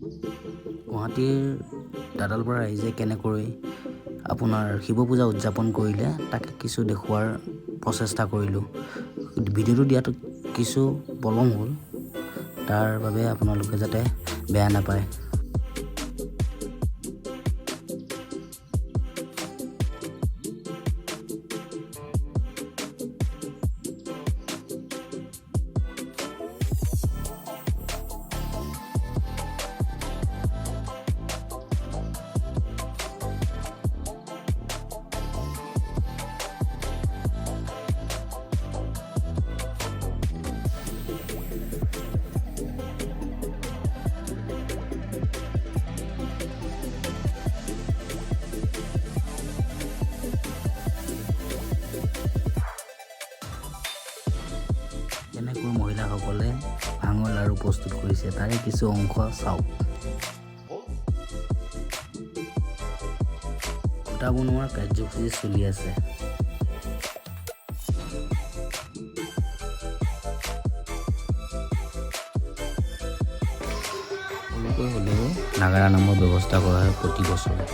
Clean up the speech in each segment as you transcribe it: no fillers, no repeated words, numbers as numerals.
গুৱাহাটীৰ দাঁতাল পৰা ৰাইজে কেনেকৈ আপোনাৰ শিৱ পূজা উদযাপন কৰিলে তাকে কিছু দেখুৱাৰ প্ৰচেষ্টা কৰিলোঁ। ভিডিঅ'টো দিয়াটো কিছু পলম হ'ল, তাৰ বাবে আপোনালোকে যাতে বেয়া নাপায়। কেনেকৈ মহিলাসকলে ভাঙৰ লাড়ু প্ৰস্তুত কৰিছে তাৰে কিছু অংশ চাওক। গোটা বনোৱাৰ কাৰ্যসূচী চলি আছে। সৰুকৈ হ'লেও নাগাৰা নামৰ ব্যৱস্থা কৰা হয় প্ৰতি বছৰে।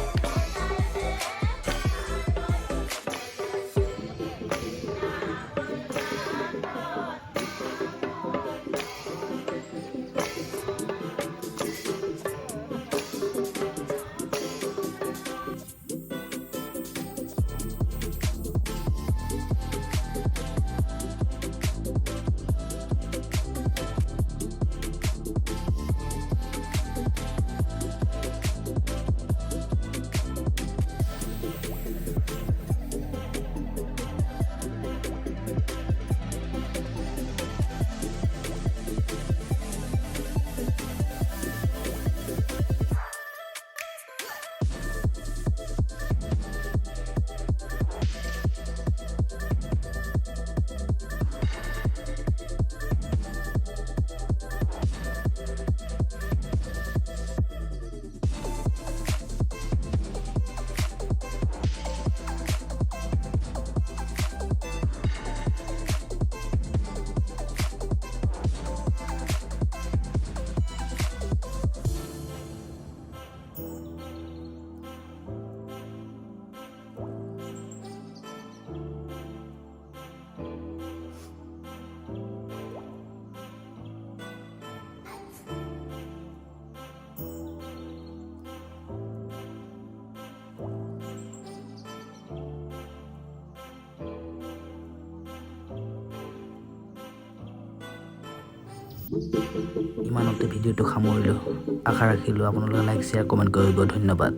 ইমানতে ভিডিঅ'টো সামৰিলোঁ। আশা ৰাখিলোঁ আপোনালোকে লাইক, শ্বেয়াৰ, কমেণ্ট কৰিব। ধন্যবাদ।